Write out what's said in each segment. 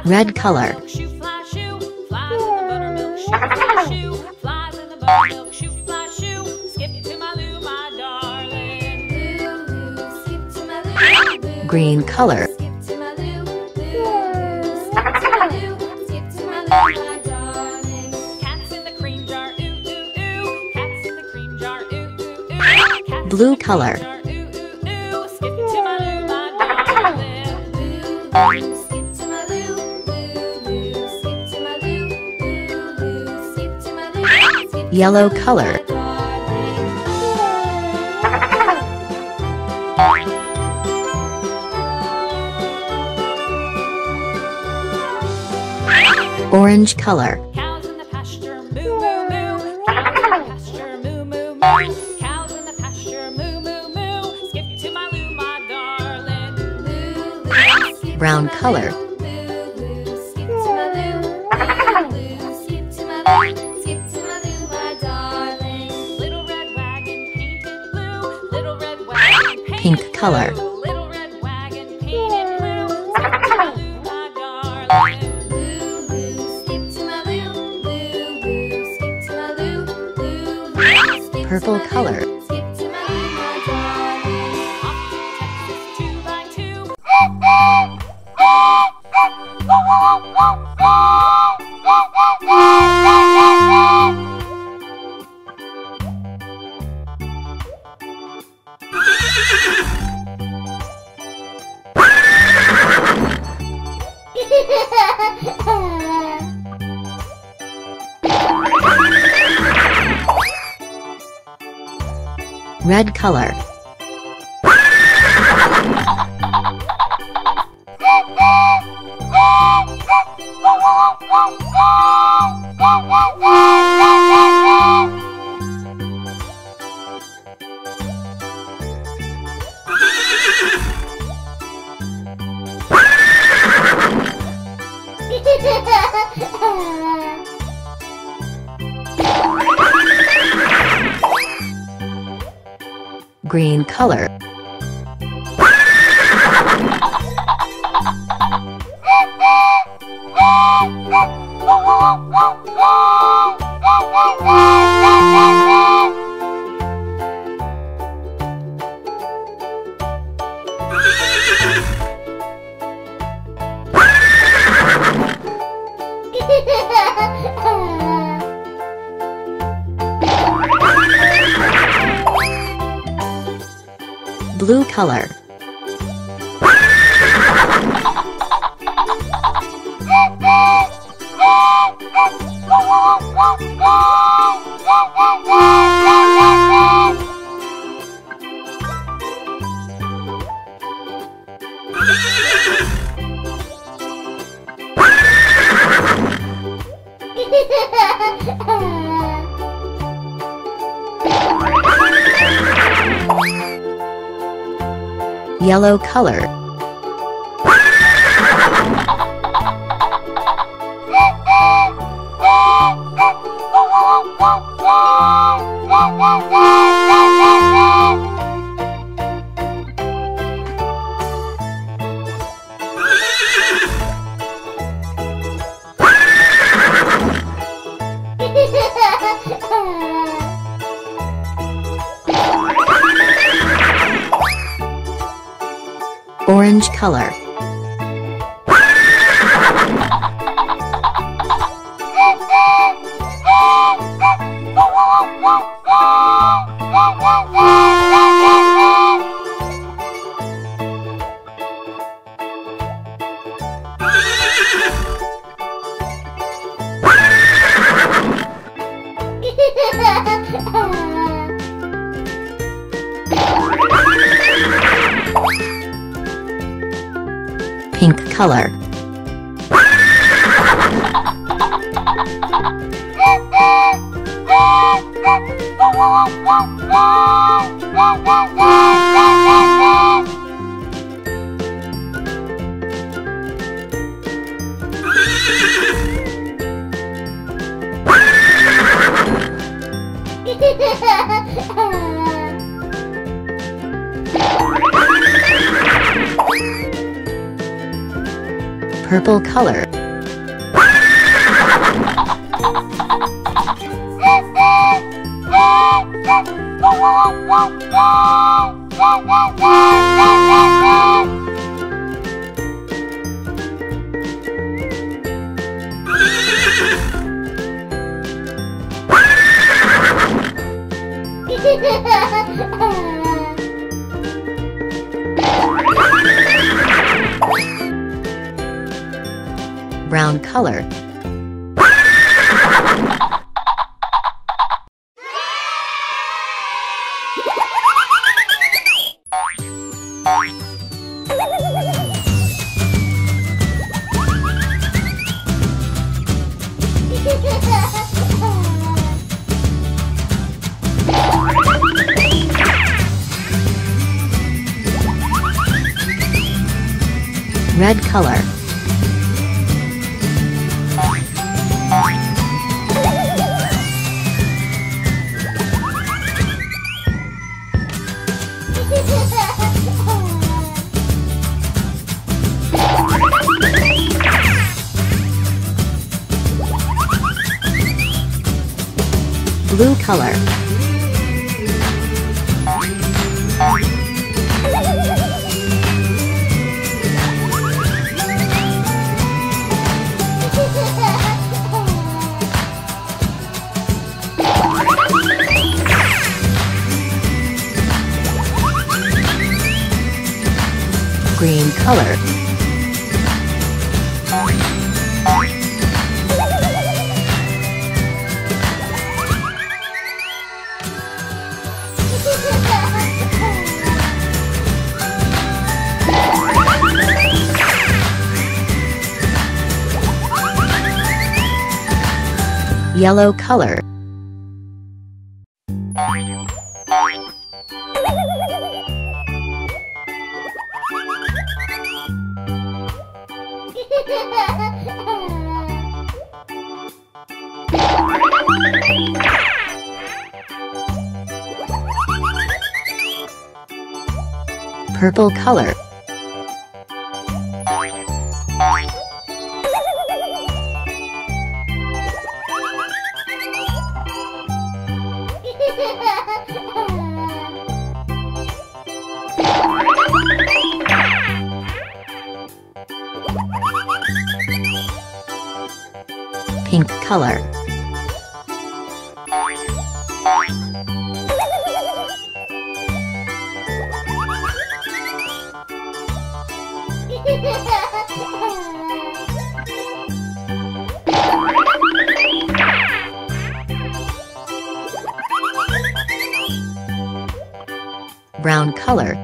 Red color. Green color. Blue color. Yellow color. Orange color. Cows in the pasture, moo moo moo. Cows in the pasture, moo moo moo. Cows in the pasture, moo moo moo. Skip to my loo, my darling. Loo loo. Skip Brown to my color. loo, loo loo. Skip to my loo, loo loo. Skip to my loo, skip to my loo, my darling. Little red wagon painted blue. Little red wagon painted Pink color. blue. Little red wagon painted blue. Skip to my loo, my darling. Purple color. Skip to my loo, my darling. Off to Texas 2 by 2. Red color. Green color. Blue color. Yellow color. Orange color. Pink color. Purple color. Brown color. Red color. Blue color. Green color. Yellow color. Purple color. Pink color. Brown color.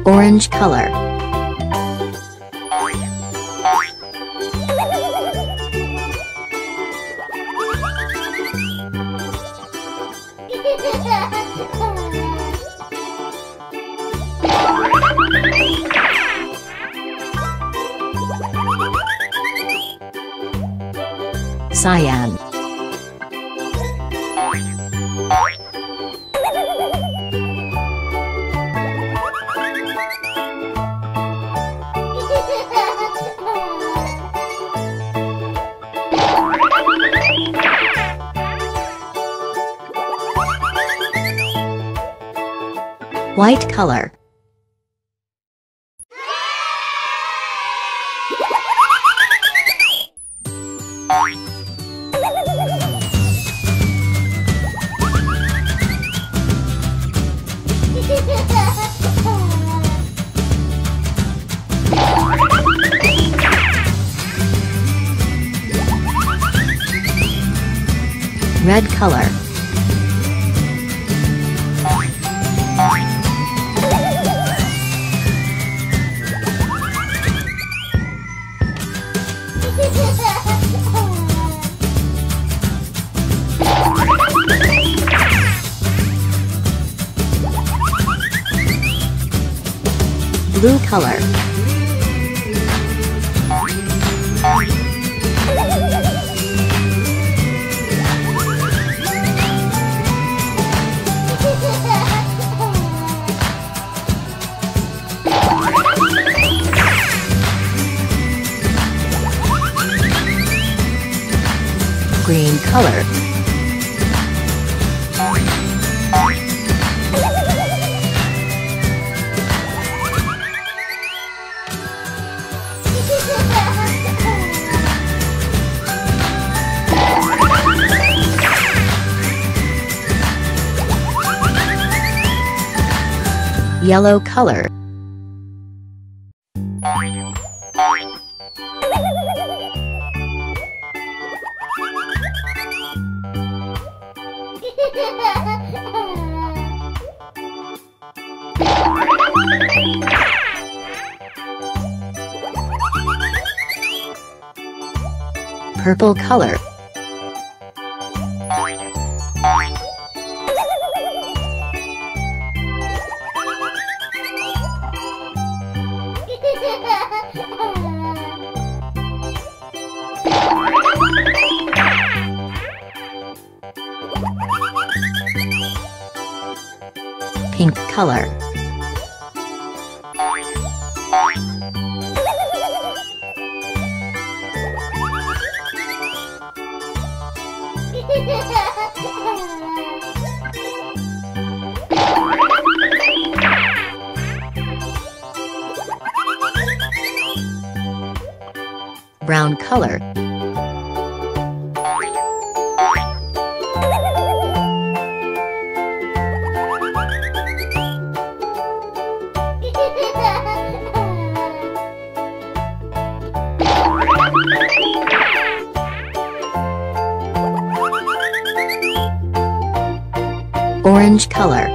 Orange color. Cyan. White color. Red color. Blue color. Green color. Yellow color. Purple color. Pink color. Brown color. Orange color.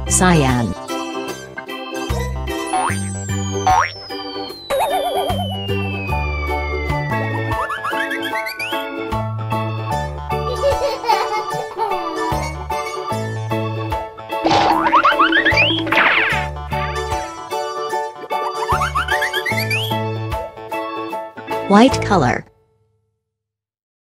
Cyan. White color.